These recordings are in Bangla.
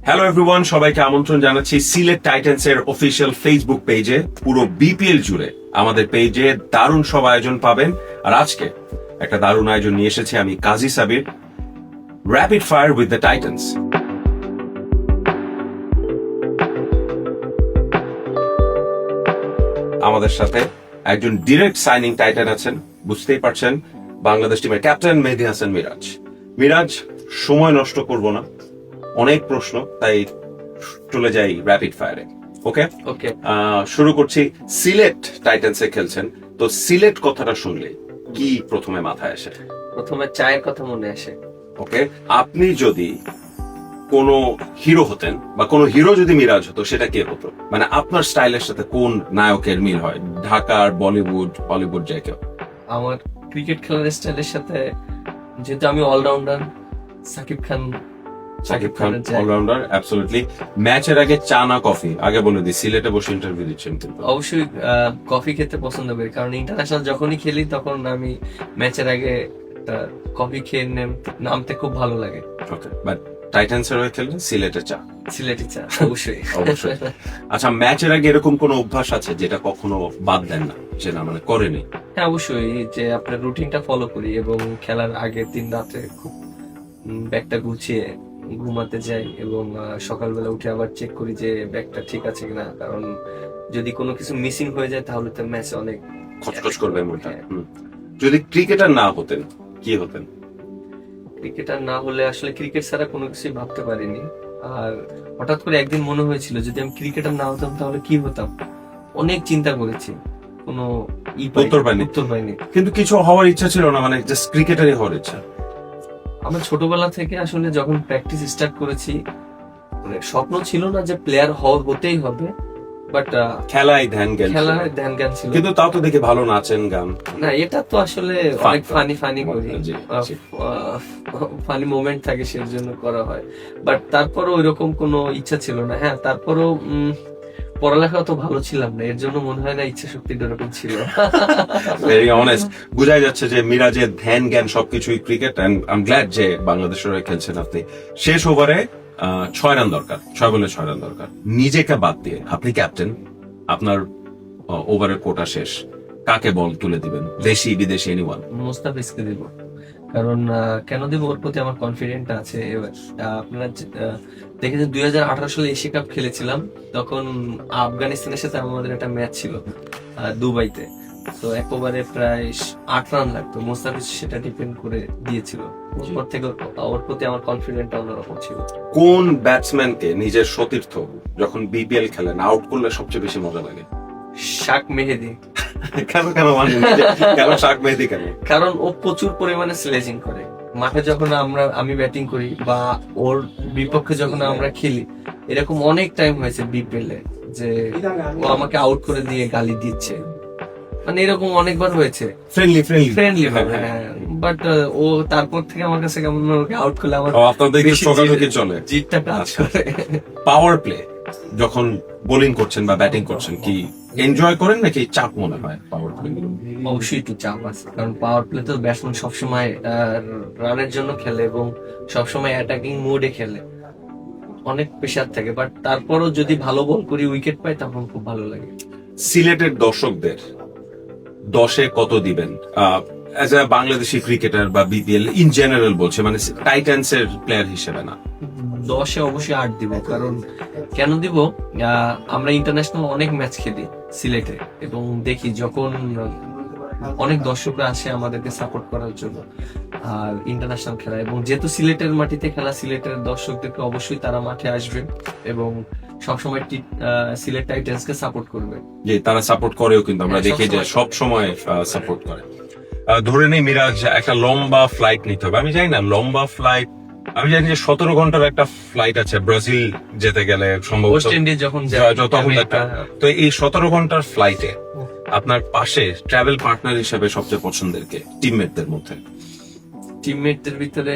হ্যালো এভরিওয়ান, সবাইকে আমন্ত্রণ জানাচ্ছি সিলেট টাইটান্স এর অফিসিয়াল ফেসবুক পেজে। পুরো বিপিএল জুড়ে আমাদের পেজে দারুণ সব আয়োজন পাবেন। আর আজকে একটা দারুণ আয়োজন নিয়ে এসেছি আমি, Kazi Sabir. Rapid fire with the Titans. আমাদের সাথে একজন ডিরেক্ট সাইনিং টাইটান আছেন, বুঝতেই পারছেন, বাংলাদেশ টিমের ক্যাপ্টেন মেহেদী হাসান মিরাজ। মিরাজ, সময় নষ্ট করব না, অনেক প্রশ্ন, তাই চলে যাই র্যাপিড ফায়ারে। ওকে ওকে, শুরু করছি। সিলেট টাইটান্সে খেলছেন, তো সিলেট কথাটা শুনলে কি প্রথমে মাথায় আসে? প্রথমে চায়ের কথা মনে আসে। ওকে, আপনি যদি কোনো হিরো হতেন বা কোনো হিরো যদি মিরাজ হতো, সেটা কে হতো? মানে আপনার স্টাইলের সাথে কোন নায়কের মিল হয়? ঢাকার, বলিউড, হলিউড, যে কেউ? আমার ক্রিকেট খেলার স্টাইলের সাথে, যেহেতু আমি allrounder, Shakib Khan. Shakib Khan allrounder, absolutely. ম্যাচের আগে চা না কফি? আগে বলে দিই, সিলেটে বসে ইন্টারভিউ দিচ্ছেন কিন্তু। অবশ্যই কফি খেতে পছন্দ করি, কারণ ইন্টারন্যাশনাল যখনই খেলি তখন আমি ম্যাচের আগে কফি খেয়ে নামতে খুব ভালো লাগে। ওকে, বাট টাইটান্সের হয়ে খেললে সিলেটে চা? সিলেটি চা অবশ্যই। অবশ্যই। আচ্ছা, ম্যাচের আগে এরকম কোনো অভ্যাস আছে যেটা কখনো বাদ দেন না, যেটা মানে করেনি? হ্যাঁ, অবশ্যই, যে আপনার রুটিনটা ফলো করি এবং খেলার আগের দিন রাতে খুব ব্যাগটা গুছিয়ে ঘুমাতে যাই এবং সকালবেলা উঠে আবার চেক করি যে ব্যাগটা ঠিক আছে কিনা, কারণ যদি কোনো কিছু মিসিং হয়ে যায় তাহলে তো ম্যাচে অনেক খচখচ করবে মনটা। যদি ক্রিকেটার না হতেন, কি হতেন? ক্রিকেটার না হলে আসলে ক্রিকেট ছাড়া কোনো কিছুই ভাবতে পারিনি। আর হঠাৎ করে একদিন মনে হয়েছিল যদি আমি ক্রিকেটার না হতাম তাহলে কি হতাম। অনেক চিন্তা করেছি, কোনো উত্তর পাইনি। কিন্তু কিছু হওয়ার ইচ্ছা ছিল না, মানে জাস্ট ক্রিকেটারই হওয়ার ইচ্ছা? আমার ছোটবেলা থেকে আসলে যখন প্র্যাকটিস স্টার্ট করেছি, মানে স্বপ্ন ছিল না যে প্লেয়ার হতেই হবে, বাট খেলায় ধ্যান জ্ঞান ছিল। কিন্তু তাও তো দেখে ভালো নাচেন, গান। না, এটা তো আসলে অনেক ফানি করি, ফানি মোমেন্ট থাকে, সেজন্য করা হয়। বাট তারপরও ওইরকম কোনো ইচ্ছা ছিল না। হ্যাঁ, তারপরও পড়ালেখা তো ভালো ছিলাম না, এর জন্য মনে হয় না ইচ্ছা শক্তিটা ওরকম ছিল। ভেরি অনেস্ট, বোঝাই যাচ্ছে যে মিরাজের ধ্যান জ্ঞান সবকিছুই cricket. And I am glad যে বাংলাদেশের হয়ে খেলছেন আপনি। শেষ ওভারে 6 রান দরকার, 6 বলে 6 রান দরকার, নিজেকে বাদ দিয়ে। আপনি ক্যাপ্টেন, আপনার ওভারের কোটা শেষ, কাকে বল তুলে দিবেন? দেশি বিদেশি, এনিওয়ান? মুস্তাফিজকে দিব, কারণ কেন দিব, ওর প্রতি আমার কনফিডেন্ট আছে। এবার আপনারা দেখেছেন 2018 সালে এশিয়া কাপ খেলেছিলাম, তখন আফগানিস্তানের সাথে আমাদের একটা ম্যাচ ছিল দুবাইতে। তো একবারে প্রায় 8 রান লাগতো, মুস্তাফিজ সেটা ডিপেন্ড করে দিয়েছিল। ওর থেকে ওর প্রতি আমার কনফিডেন্ট অন্যরকম ছিল। কোন ব্যাটসম্যানকে নিজের সতীর্থ যখন বিপিএল খেলেন আউট করলে সবচেয়ে বেশি মজা লাগে? শাক মেহেদী। কেন শাক মেহেদী কেন? কারণ ও প্রচুর পরিমাণে স্লেজিং করে মাঠে, যখন আমি ব্যাটিং করি বা ওর বিপক্ষে যখন আমরা খেলি। এরকম অনেক টাইম হয়েছে বিপিএল এ যে ও আমাকে আউট করে দিয়ে গালি দিচ্ছে, মানে এরকম অনেকবার হয়েছে। ফ্রেন্ডলি ভাবে, হ্যাঁ। বাট ও তারপর থেকে আমার কাছে কেমন ওকে আউট করলে আমার আপনাদের চলে, জিতটা কাজ করে। পাওয়ার প্লে যখন বোলিং করছেন বা ব্যাটিং করছেন, কি এনজয় করেন নাকি চাপ মনে হয় পাওয়ার প্লে? অবশ্যই একটু চাপ আছে, কারণ পাওয়ার প্লে তো ব্যাটসম্যান সবসময় রানের জন্য খেলে এবং সবসময় অ্যাটাকিং মোডে খেলে, অনেক প্রেশার থাকে। বাট তারপরও যদি ভালো বল করি, উইকেট পাই, তখন খুব ভালো লাগে। সিলেটের দর্শকদের 10-এ কত দিবেন অ্যাজ এ বাংলাদেশি ক্রিকেটার বা বিপিএল ইন জেনারেল বলছে, মানে টাইটান্স এর প্লেয়ার হিসেবে না? 10-এ অবশ্যই 8 দিব। কারণ কেন দিব, আমরা ইন্টারন্যাশনাল অনেক ম্যাচ খেলি সিলেটে এবং দেখি যখন অনেক দর্শকরা আসে আমাদেরকে সাপোর্ট করার জন্য আর ইন্টারন্যাশনাল খেলা, এবং যেহেতু সিলেটের মাটিতে খেলা, সিলেটের দর্শকদেরকে অবশ্যই তারা মাঠে আসবে এবং সবসময় সিলেট টাইটান্স কে সাপোর্ট করবে। যে তারা সাপোর্ট করেও, কিন্তু আমরা দেখি যে সব সময় সাপোর্ট করে। ধরে নেই মিরাজ একটা লম্বা ফ্লাইট নিতে হবে, আমি জানি না লম্বা ফ্লাইট, আমি জানি যে 17 ঘন্টার একটা ফ্লাইট আছে ব্রাজিল যেতে গেলে, সম্ভবত ওয়েস্ট ইন্ডিজ যখন তো এই 17 ঘন্টার ফ্লাইটে আপনার পাশে ট্রাভেল পার্টনার হিসেবে সবচেয়ে পছন্দের কে টিমমেটদের মধ্যে? টিমমেটদের ভিতরে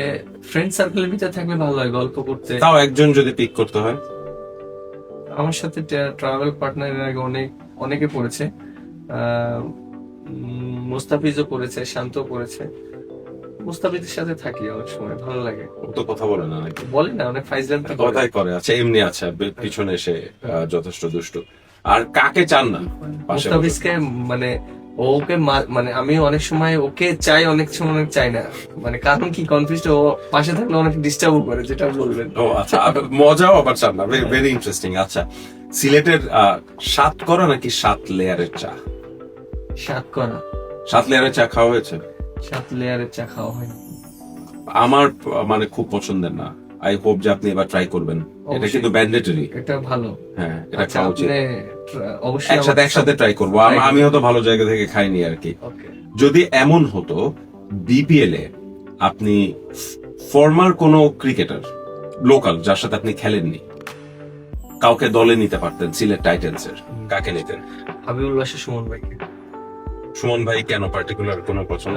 ফ্রেন্ড সার্কেলের ভিতরে থাকলে ভালো হয় গল্প করতে। তাও একজন যদি পিক করতে হয়? আমার সাথে ট্রাভেল পার্টনারের আগে অনেকে পড়েছে, মুস্তাফিজও পড়েছে, শান্ত পড়েছে, মুস্তাফিজের সাথে থাকি অনেক সময়, ভালো লাগে। ও তো কথা বলে না নাকি? বলে না, অনেক ফাইজলাম তো করে। কথাই করে, আচ্ছা এমনি, আচ্ছা পিছনে এসে যথেষ্ট দুষ্ট। আর কাকে চান না পাশে বসে? মুস্তাফিজকে মানে ওকে মানে আমি অনেক সময় ওকে চাই, অনেক সময় অনেক চাই না, মানে কারণ কি কনফিউজ, ও পাশে থাকলে অনেক ডিস্টার্ব করে, যেটা বলবেন। ও আচ্ছা, মজাও আবার চান না, ভেরি ইন্টারেস্টিং। আচ্ছা, সিলেটের 7 করা নাকি 7 লেয়ারের চা? 7 করা। 7 লেয়ারের চা খাওয়া হয়েছে? 7 লেয়ারের চা খাওয়া হয়। আমার মানে খুব পছন্দের না। আই হোপ যে আপনি এবার ট্রাই করবেন, এটা অবশ্যই। কিন্তু ম্যান্ডেটরি। এটা ভালো। হ্যাঁ, এটা আচ্ছা, খাওয়া উচিত। আপনি অবশ্যই একসাথে ট্রাই করবো। আমিও তো ভালো জায়গা থেকে খাইনি আর কি। ওকে। যদি এমন হতো বিপিএল এ আপনি ফর্মার কোন ক্রিকেটার লোকাল যার সাথে আপনি খেলেননি, কাউকে দলে নিতে পারতেন সিলেট টাইটান্স এর, কাকে নিতেন? হাবিবুল বাশা সুমন ভাইকে। সুমন ভাই কেন, পার্টিকুলার কোনো পছন্দ?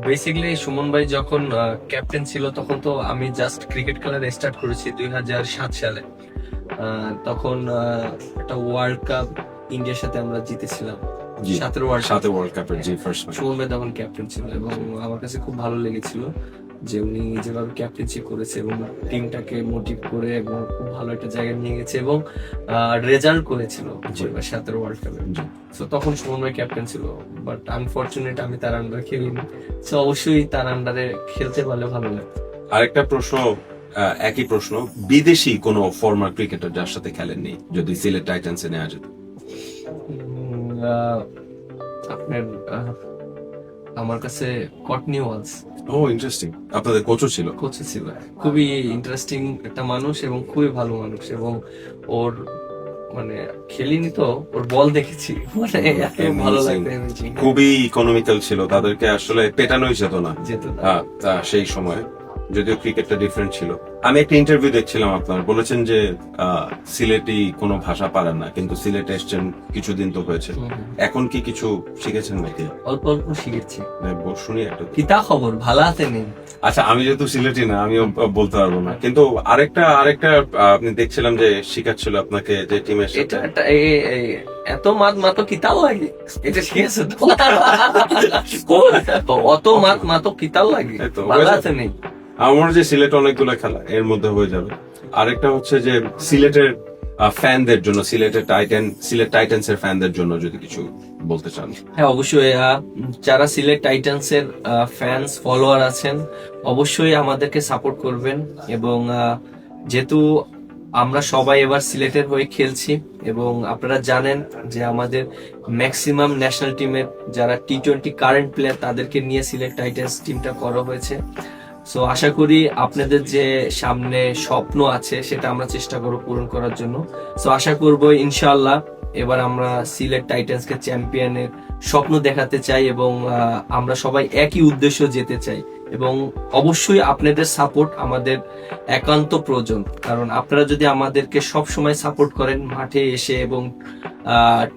বেসিক্যালি সুমন ভাই যখন ক্যাপ্টেন ছিল তখন তো আমি জাস্ট ক্রিকেট খেলা স্টার্ট করেছি 2007 সালে। তখন একটা ওয়ার্ল্ড কাপ ইন্ডিয়ার সাথে আমরা জিতেছিলাম, জি, 17 ওয়ার্ল্ড সাথে ওয়ার্ল্ড কাপের জি ফার্স্ট ম্যাচ। সুমন ভাই তখন ক্যাপ্টেন ছিল এবং আমার কাছে খুব ভালো লেগেছিল যে উনি যেভাবে ক্যাপ্টেনশিপ করেছে এবং টিমটাকে মোটিভ করে এবং খুব ভালো একটা জায়গায় নিয়ে গেছে এবং রেজাল্ট করেছিল 17 ওয়ার্ল্ড কাপে। তো তখন সুমন ভাই ক্যাপ্টেন ছিল, বাট আনফরচুনেট আমি তার আন্ডারে খেলিনি। তো অবশ্যই তার আন্ডারে খেলতে পারলে ভালো লাগে। আরেকটা প্রশ্ন, একই প্রশ্ন, বিদেশি কোন ফর্মার ক্রিকেটার যার সাথে খেলেননি যদি সিলেট টাইটান্স এ নেওয়া যেত? আপনার আমার কাছে কটনি ওয়ালস। ও ইন্টারেস্টিং, আপনাদের কোচও ছিল? কোচ ছিল, খুবই ইন্টারেস্টিং একটা মানুষ এবং খুবই ভালো মানুষ এবং ওর মানে খেলিনি তো ওর বল দেখেছি, মানে এত ভালো লাগবে। খুবই ইকোনমিক্যাল ছিল, তাদেরকে আসলে পেটানোই যেত না যেত না। সেই সময়, যদিও ক্রিকেটটা ডিফারেন্ট ছিল। আমি একটা ইন্টারভিউ দেখছিলাম আপনার, বলেছেন যে সিলেটি কোনো ভাষা পারেন না, কিন্তু সিলেটে এসছেন কিছুদিন তো হয়েছে, এখন কি কিছু শিখেছেন নাকি? অল্প অল্প শিখেছি। শুনি একটা। কিতা খবর, ভালো আছে নেই? আচ্ছা, আমি যেহেতু সিলেটি না, আমিও বলতে পারবো না, কিন্তু আরেকটা আপনি দেখছিলাম যে শিখাচ্ছিল আপনাকে যে টিমের সাথে। এটা একটা এত মাতো কিতাল লাগে, এটা শিখেছে তো? অত মাতো কিতাল লাগে, এই তো, ভালো আছে নেই? আমার যে সিলেট অনেকগুলো খেলা এর মধ্যে হয়ে যাবে। আরেকটা হচ্ছে যে সিলেটের ফ্যানদের জন্য, সিলেট টাইটান্স এর ফ্যানদের জন্য যদি কিছু বলতে চান। হ্যাঁ, অবশ্যই যারা সিলেট টাইটান্স এর ফ্যান্স ফলোয়ার আছেন অবশ্যই আমাদেরকে সাপোর্ট করবেন এবং যেহেতু আমরা সবাই এবার সিলেটের হয়ে খেলছি এবং আপনারা জানেন যে আমাদের ম্যাক্সিমাম ন্যাশনাল টিমের যারা টি20 কারেন্ট প্লেয়ার তাদেরকে নিয়ে সিলেট টাইটান্স টিমটা করা হয়েছে। সো আশা করি আপনাদের যে সামনে স্বপ্ন আছে সেটা আমরা চেষ্টা করব পূরণ করার জন্য। সো আশা করব ইনশাআল্লাহ এবার আমরা সিলেট টাইটান্সকে চ্যাম্পিয়নের স্বপ্ন দেখাতে চাই এবং আমরা সবাই একই উদ্দেশ্য যেতে চাই এবং অবশ্যই আপনাদের সাপোর্ট আমাদের একান্ত প্রয়োজন, কারণ আপনারা যদি আমাদেরকে সব সময় সাপোর্ট করেন মাঠে এসে এবং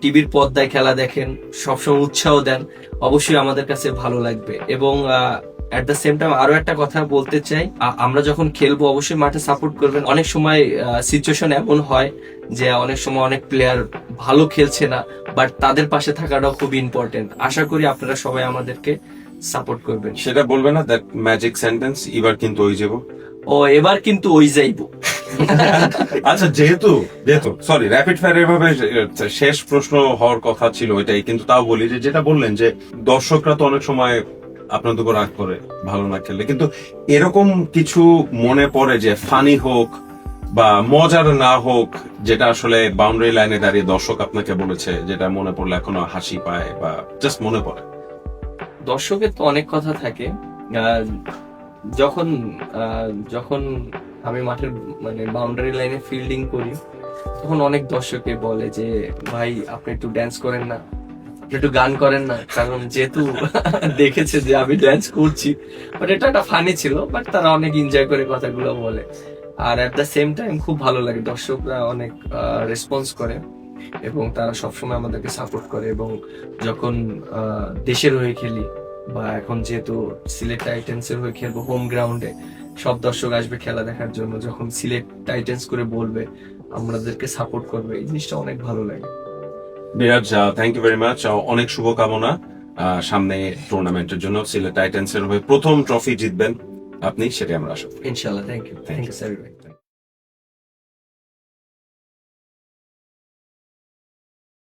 টিভির পর্দায় খেলা দেখেন, সবসময় উৎসাহ দেন, অবশ্যই আমাদের কাছে ভালো লাগবে। এবং এট দ্য সেম টাইম আরো একটা কথা বলতে চাই, আমরা যখন খেলবো অবশ্যই মাঠে সাপোর্ট করবেন। অনেক সময় সিচুয়েশন এমন হয় যে অনেক সময় অনেক প্লেয়ার ভালো খেলছে না, বাট তাদের পাশে থাকাটাও খুব ইম্পর্টেন্ট। আশা করি আপনারা সবাই আমাদেরকে সাপোর্ট করবেন। সেটা বলবে না দ্যাট ম্যাজিক সেন্টেন্স, এবার কিন্তু ওই যাব। ও এবার কিন্তু ওই যাইবো। আচ্ছা, যেহেতু সরি র্যাপিড ফায়ার এভাবে শেষ প্রশ্ন হওয়ার কথা ছিল ওইটাই, কিন্তু তাও বলি যে যেটা বললেন যে দর্শকরা তো অনেক সময় আপনাদের উপর রাগ করে ভালো না খেললে, কিন্তু এরকম কিছু মনে পড়ে যে ফানি হোক বা মজার না হোক, যেটা আসলে বাউন্ডারি লাইনে দাঁড়িয়ে দর্শক আপনাকে বলেছে, যেটা মনে পড়লে এখনো হাসি পায় বা জাস্ট মনে পড়ে? দর্শকের তো অনেক কথা থাকে। যখন আমি মাঠের মানে বাউন্ডারি লাইনে ফিল্ডিং করি তখন অনেক দর্শকে বলে যে ভাই আপনি একটু ড্যান্স করেন না, আপনি একটু গান করেন না, কারণ যেহেতু দেখেছে যে আমি ড্যান্স করছি। বাট এটা একটা ফানি ছিল, বাট তারা অনেক এনজয় করে কথাগুলো বলে। আর এট দ্য সেম টাইম খুব ভালো লাগে, দর্শকরা অনেক রেসপন্স করে এবং তারা সবসময় আমাদেরকে সাপোর্ট করে। এবং যখন দেশের হয়ে খেলি বা এখন যেহেতু সিলেট টাইটান্স এর হয়ে খেলবো হোম গ্রাউন্ডে, সব দর্শক আসবে খেলা দেখার জন্য, যখন সিলেট টাইটান্স করে বলবে আমাদেরকে সাপোর্ট করবে, এই জিনিসটা অনেক ভালো লাগে। বিরাজ, থ্যাংক ইউ ভেরি মাচ, অনেক শুভকামনা। সামনে টুর্নামেন্টের জন্য সিলেট টাইটান্সের হয়ে প্রথম ট্রফি জিতবেন আপনি, সেটাই আমরা আশা করি। ইনশাল্লাহ। Thank you sir.